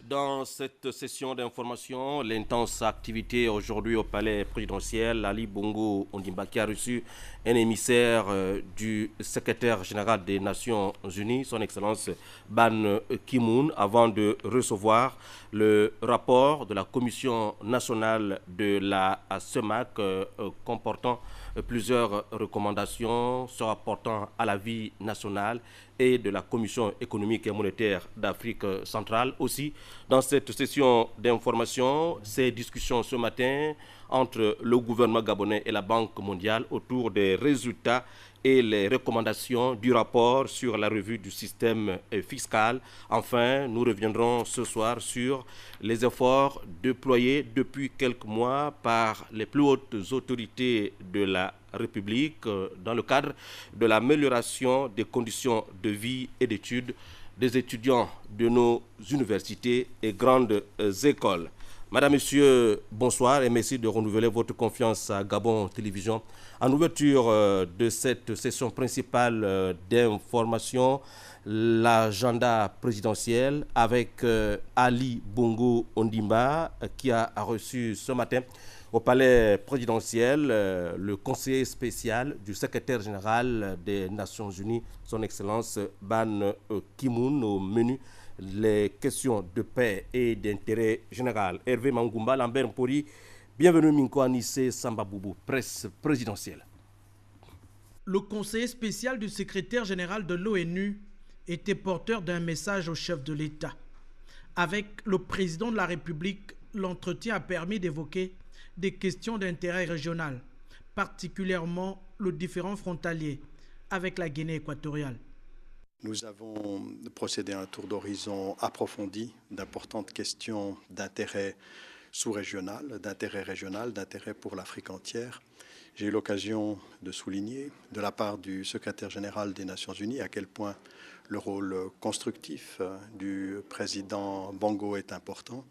Dans cette session d'information, l'intense activité aujourd'hui au palais présidentiel, Ali Bongo Ondimba qui a reçu un émissaire du secrétaire général des Nations Unies, son Excellence Ban Ki-moon, avant de recevoir le rapport de la Commission nationale de la CEMAC comportant plusieurs recommandations se rapportant à la vie nationale et de la Commission économique et monétaire d'Afrique centrale. Aussi, dans cette session d'information, ces discussions ce matin entre le gouvernement gabonais et la Banque mondiale autour des résultats et les recommandations du rapport sur la revue du système fiscal. Enfin, nous reviendrons ce soir sur les efforts déployés depuis quelques mois par les plus hautes autorités de la République dans le cadre de l'amélioration des conditions de vie et d'études des étudiants de nos universités et grandes écoles. Madame, Monsieur, bonsoir et merci de renouveler votre confiance à Gabon Télévision. En ouverture de cette session principale d'information, l'agenda présidentiel avec Ali Bongo Ondimba qui a reçu ce matin au palais présidentiel le conseiller spécial du secrétaire général des Nations Unies, son Excellence Ban Ki-moon, au menu les questions de paix et d'intérêt général. Hervé Mangoumba, Lambert Mpori, bienvenue Minko Anissé Sambaboubou, presse présidentielle. Le conseiller spécial du secrétaire général de l'ONU était porteur d'un message au chef de l'État. Avec le président de la République, l'entretien a permis d'évoquer des questions d'intérêt régional, particulièrement le différend frontalier avec la Guinée équatoriale. Nous avons procédé à un tour d'horizon approfondi d'importantes questions d'intérêt sous-régional, d'intérêt régional, d'intérêt pour l'Afrique entière. J'ai eu l'occasion de souligner de la part du secrétaire général des Nations Unies à quel point le rôle constructif du président Bongo est important,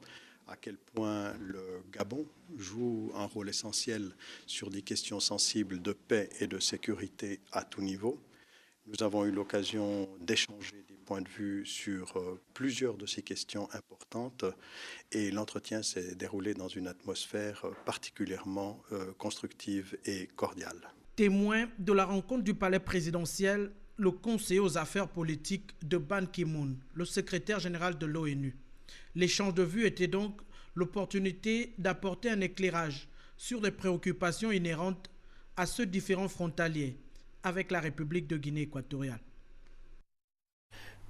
à quel point le Gabon joue un rôle essentiel sur des questions sensibles de paix et de sécurité à tout niveau. Nous avons eu l'occasion d'échanger des points de vue sur plusieurs de ces questions importantes et l'entretien s'est déroulé dans une atmosphère particulièrement constructive et cordiale. Témoin de la rencontre du palais présidentiel, le conseiller aux affaires politiques de Ban Ki-moon, le secrétaire général de l'ONU. L'échange de vues était donc l'opportunité d'apporter un éclairage sur les préoccupations inhérentes à ce différend frontalier avec la République de Guinée équatoriale.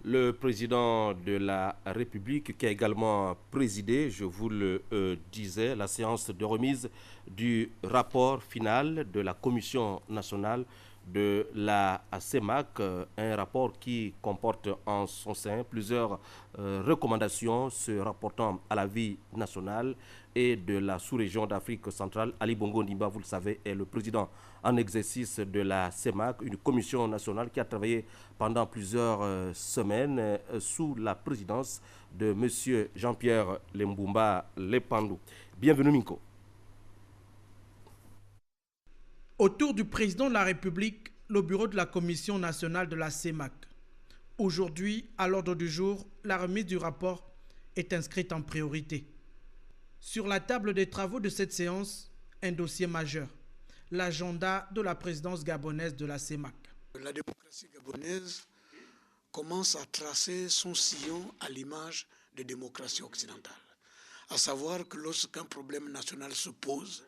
Le président de la République qui a également présidé, je vous le disais, la séance de remise du rapport final de la Commission nationale de la CEMAC, un rapport qui comporte en son sein plusieurs recommandations se rapportant à la vie nationale et de la sous-région d'Afrique centrale. Ali Bongo Ondimba, vous le savez, est le président en exercice de la CEMAC, une commission nationale qui a travaillé pendant plusieurs semaines sous la présidence de M. Jean-Pierre Lembumba Lepandou. Bienvenue Minko. Autour du président de la République, le bureau de la Commission nationale de la CEMAC. Aujourd'hui, à l'ordre du jour, la remise du rapport est inscrite en priorité. Sur la table des travaux de cette séance, un dossier majeur, l'agenda de la présidence gabonaise de la CEMAC. La démocratie gabonaise commence à tracer son sillon à l'image des démocraties occidentales. À savoir que lorsqu'un problème national se pose,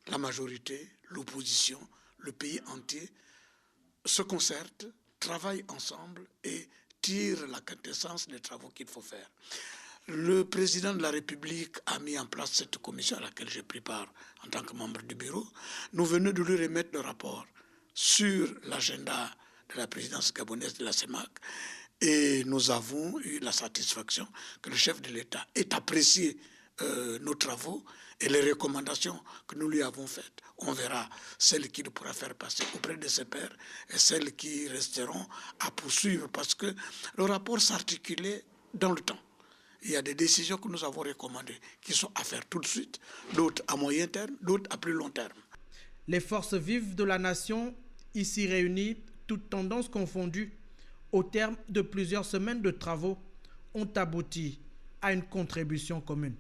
la majorité, l'opposition, le pays entier se concertent, travaillent ensemble et tirent la quintessence des travaux qu'il faut faire. Le président de la République a mis en place cette commission à laquelle j'ai pris part en tant que membre du bureau. Nous venons de lui remettre le rapport sur l'agenda de la présidence gabonaise de la CEMAC et nous avons eu la satisfaction que le chef de l'État ait apprécié nos travaux et les recommandations que nous lui avons faites. On verra celles qu'il pourra faire passer auprès de ses pairs et celles qui resteront à poursuivre parce que le rapport s'articulait dans le temps. Il y a des décisions que nous avons recommandées qui sont à faire tout de suite, d'autres à moyen terme, d'autres à plus long terme. Les forces vives de la nation, ici réunies, toutes tendances confondues, au terme de plusieurs semaines de travaux, ont abouti à une contribution commune.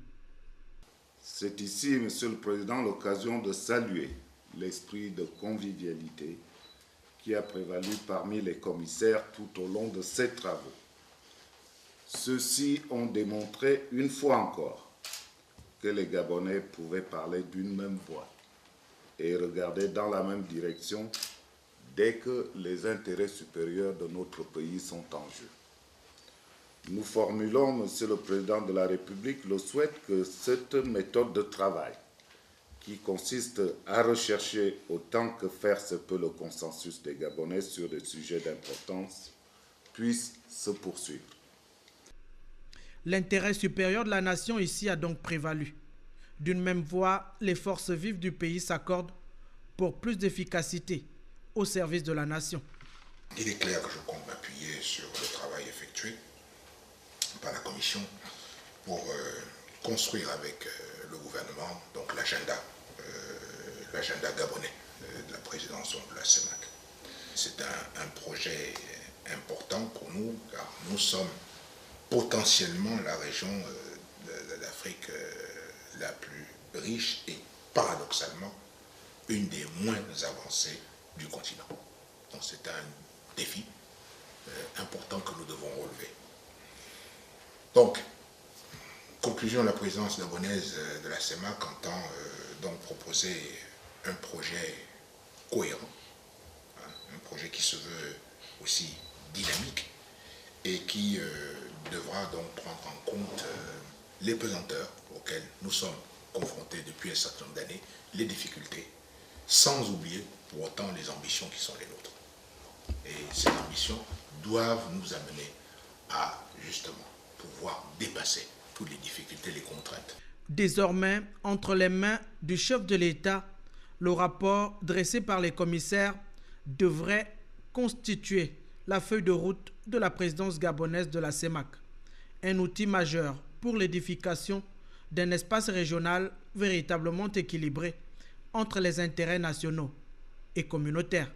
C'est ici, Monsieur le Président, l'occasion de saluer l'esprit de convivialité qui a prévalu parmi les commissaires tout au long de ces travaux. Ceux-ci ont démontré une fois encore que les Gabonais pouvaient parler d'une même voix et regarder dans la même direction dès que les intérêts supérieurs de notre pays sont en jeu. Nous formulons, Monsieur le Président de la République, le souhait que cette méthode de travail, qui consiste à rechercher autant que faire se peut le consensus des Gabonais sur des sujets d'importance, puisse se poursuivre. L'intérêt supérieur de la nation ici a donc prévalu. D'une même voix, les forces vives du pays s'accordent pour plus d'efficacité au service de la nation. Il est clair que je compte m'appuyer sur le travail effectué par la Commission pour construire avec le gouvernement donc l'agenda gabonais de la présidence de la CEMAC. C'est un projet important pour nous car nous sommes potentiellement la région de l'Afrique la plus riche et paradoxalement une des moins avancées du continent. Donc c'est un défi important que nous devons relever. Donc, conclusion de la présidence gabonaise de la CEMAC entend donc proposer un projet cohérent, un projet qui se veut aussi dynamique et qui devra donc prendre en compte les pesanteurs auxquelles nous sommes confrontés depuis un certain nombre d'années, les difficultés, sans oublier pour autant les ambitions qui sont les nôtres. Et ces ambitions doivent nous amener à justement pouvoir dépasser toutes les difficultés, les contraintes. Désormais, entre les mains du chef de l'État, le rapport dressé par les commissaires devrait constituer la feuille de route de la présidence gabonaise de la CEMAC, un outil majeur pour l'édification d'un espace régional véritablement équilibré entre les intérêts nationaux et communautaires.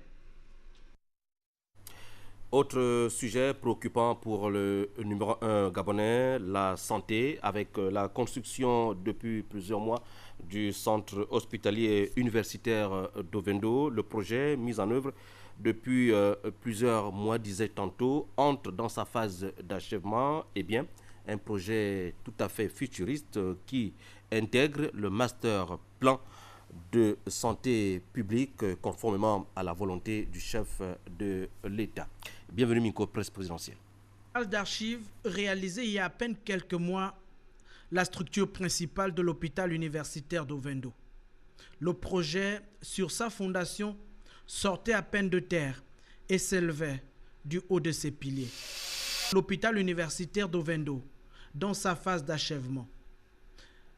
Autre sujet préoccupant pour le numéro 1 gabonais, la santé, avec la construction depuis plusieurs mois du centre hospitalier universitaire d'Ovendo. Le projet mis en œuvre depuis plusieurs mois, disait tantôt, entre dans sa phase d'achèvement. Eh bien, un projet tout à fait futuriste qui intègre le master plan de santé publique conformément à la volonté du chef de l'État. Bienvenue, Minko, presse présidentielle. D'archives réalisé il y a à peine quelques mois la structure principale de l'hôpital universitaire d'Ovendo. Le projet, sur sa fondation, sortait à peine de terre et s'élevait du haut de ses piliers. L'hôpital universitaire d'Ovendo, dans sa phase d'achèvement.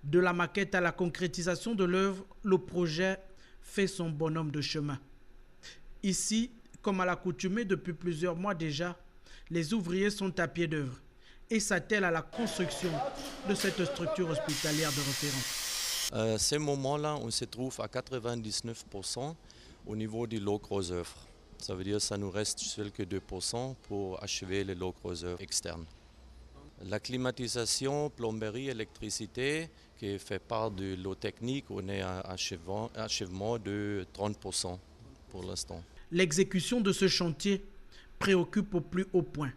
De la maquette à la concrétisation de l'œuvre, le projet fait son bonhomme de chemin. Ici, comme à l'accoutumée depuis plusieurs mois déjà, les ouvriers sont à pied d'œuvre et s'attellent à la construction de cette structure hospitalière de référence. À ce moment-là, on se trouve à 99% au niveau des lots gros œuvres. Ça veut dire que ça nous reste seulement 2% pour achever les lots gros œuvres externes. La climatisation, plomberie, électricité, qui fait part de l'eau technique, on est à achèvement de 30% pour l'instant. L'exécution de ce chantier préoccupe au plus haut point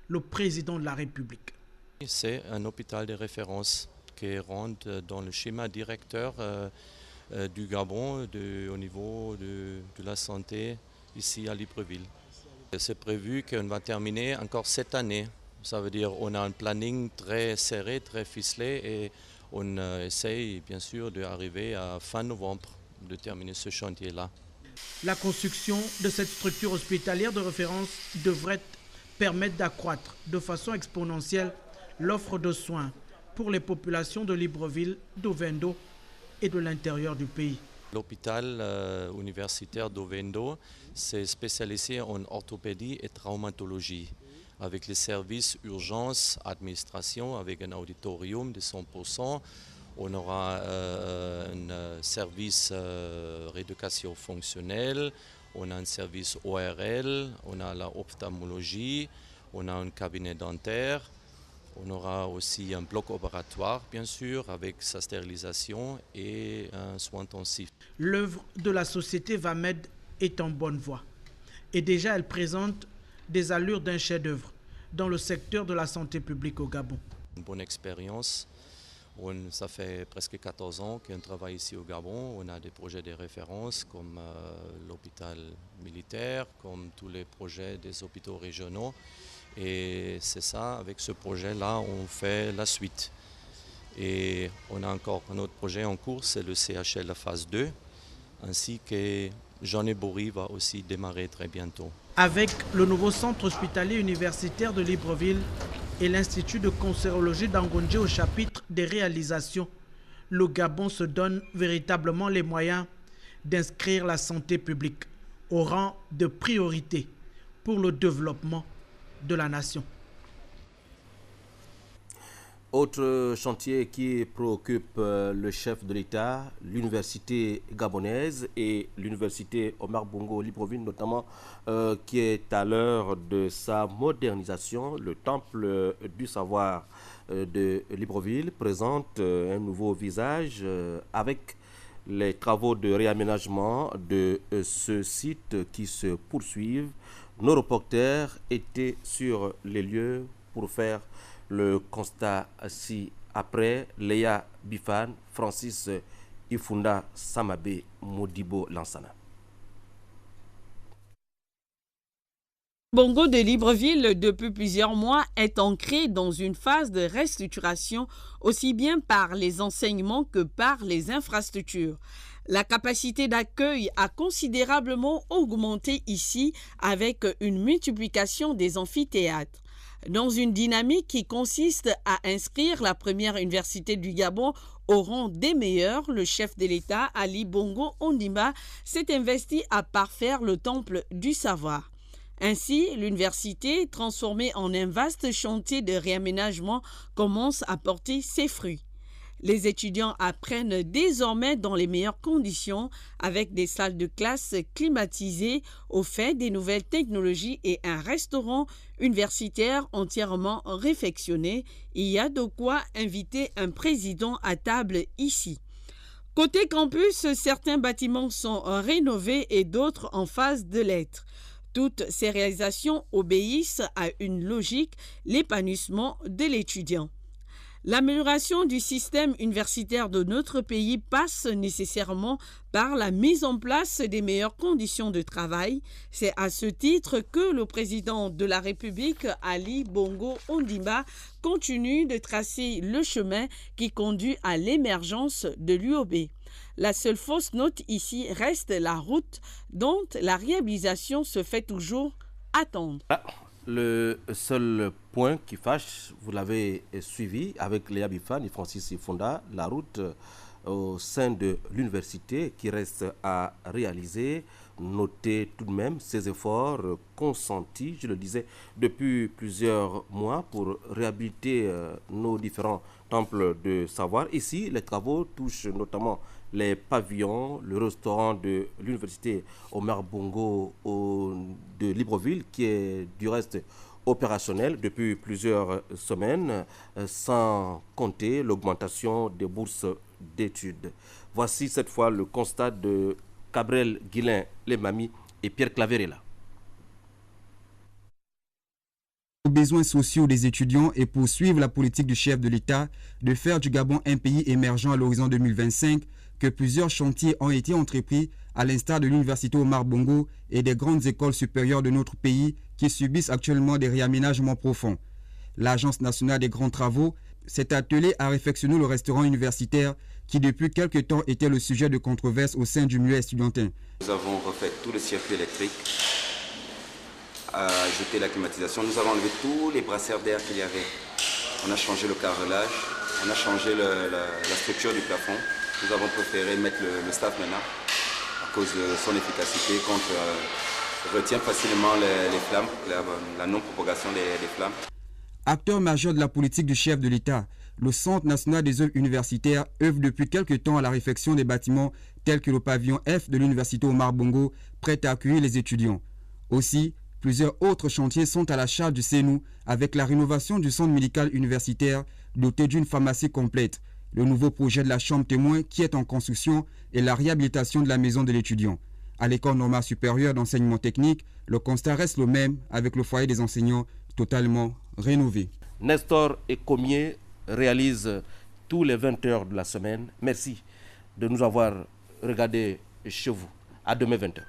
le président de la République. C'est un hôpital de référence qui rentre dans le schéma directeur du Gabon au niveau de la santé ici à Libreville. C'est prévu qu'on va terminer encore cette année. Ça veut dire qu'on a un planning très serré, très ficelé et on essaye bien sûr d'arriver à fin novembre de terminer ce chantier-là. La construction de cette structure hospitalière de référence devrait permettre d'accroître de façon exponentielle l'offre de soins pour les populations de Libreville, d'Ovendo et de l'intérieur du pays. L'hôpital universitaire d'Ovendo s'est spécialisé en orthopédie et traumatologie, avec les services urgence, administration, avec un auditorium de 100%. On aura un service rééducation fonctionnelle, on a un service ORL, on a la ophtalmologie, on a un cabinet dentaire, On aura aussi un bloc opératoire, bien sûr, avec sa stérilisation et un soin intensif. L'œuvre de la société Vamed est en bonne voie. Et déjà, elle présente des allures d'un chef-d'œuvre dans le secteur de la santé publique au Gabon. Une bonne expérience. Ça fait presque 14 ans qu'on travaille ici au Gabon. On a des projets de référence comme l'hôpital militaire, comme tous les projets des hôpitaux régionaux. Et c'est ça, avec ce projet-là, on fait la suite. Et on a encore un autre projet en cours, c'est le CHL phase 2, ainsi que Jeanne Bory va aussi démarrer très bientôt. Avec le nouveau centre hospitalier universitaire de Libreville et l'Institut de cancérologie d'Angondje au chapitre des réalisations, le Gabon se donne véritablement les moyens d'inscrire la santé publique au rang de priorité pour le développement de la nation. Autre chantier qui préoccupe le chef de l'État, l'université gabonaise et l'université Omar Bongo Libreville notamment, qui est à l'heure de sa modernisation. Le temple du savoir de Libreville présente un nouveau visage avec les travaux de réaménagement de ce site qui se poursuivent. Nos reporters étaient sur les lieux pour faire le constat ci-après. Léa Bifan, Francis Ifunda Samabe, Modibo Lansana. Bongo de Libreville, depuis plusieurs mois, est ancré dans une phase de restructuration, aussi bien par les enseignements que par les infrastructures. La capacité d'accueil a considérablement augmenté ici avec une multiplication des amphithéâtres. Dans une dynamique qui consiste à inscrire la première université du Gabon au rang des meilleurs, le chef de l'État, Ali Bongo Ondimba, s'est investi à parfaire le temple du savoir. Ainsi, l'université, transformée en un vaste chantier de réaménagement, commence à porter ses fruits. Les étudiants apprennent désormais dans les meilleures conditions, avec des salles de classe climatisées, au fait des nouvelles technologies et un restaurant universitaire entièrement réfectionné. Il y a de quoi inviter un président à table ici. Côté campus, certains bâtiments sont rénovés et d'autres en phase de l'être. Toutes ces réalisations obéissent à une logique, l'épanouissement de l'étudiant. L'amélioration du système universitaire de notre pays passe nécessairement par la mise en place des meilleures conditions de travail. C'est à ce titre que le président de la République, Ali Bongo Ondimba, continue de tracer le chemin qui conduit à l'émergence de l'UOB. La seule fausse note ici reste la route dont la réhabilitation se fait toujours attendre. Le seul point qui fâche, vous l'avez suivi avec Léa Bifan et Francis Ifunda, la route au sein de l'université qui reste à réaliser. Notez tout de même ces efforts consentis, je le disais, depuis plusieurs mois pour réhabiliter nos différents temples de savoir. Ici, les travaux touchent notamment les pavillons, le restaurant de l'université Omar Bongo de Libreville, qui est du reste opérationnel depuis plusieurs semaines, sans compter l'augmentation des bourses d'études. Voici cette fois le constat de Gabriel Guillain, Lemami et Pierre Claverella. Aux besoins sociaux des étudiants et poursuivre la politique du chef de l'État de faire du Gabon un pays émergent à l'horizon 2025, que plusieurs chantiers ont été entrepris à l'instar de l'université Omar Bongo et des grandes écoles supérieures de notre pays qui subissent actuellement des réaménagements profonds. L'Agence nationale des grands travaux s'est attelée à réfectionner le restaurant universitaire qui depuis quelque temps était le sujet de controverse au sein du milieu estudiantin. Nous avons refait tout le circuit électrique, ajouté la climatisation, nous avons enlevé tous les brasseurs d'air qu'il y avait. On a changé le carrelage, on a changé la structure du plafond. Nous avons préféré mettre le staff maintenant à cause de son efficacité retient facilement les flammes, la non-propagation des flammes. Acteur majeur de la politique du chef de l'État, le Centre national des œuvres universitaires œuvre depuis quelque temps à la réfection des bâtiments tels que le pavillon F de l'université Omar Bongo, prêt à accueillir les étudiants. Aussi, Plusieurs autres chantiers sont à la charge du CNU avec la rénovation du centre médical universitaire doté d'une pharmacie complète, le nouveau projet de la chambre témoin qui est en construction et la réhabilitation de la maison de l'étudiant. À l'école normale supérieure d'enseignement technique, le constat reste le même avec le foyer des enseignants totalement rénové. Nestor Ecomier réalise tous les 20 heures de la semaine. Merci de nous avoir regardés chez vous. À demain 20h.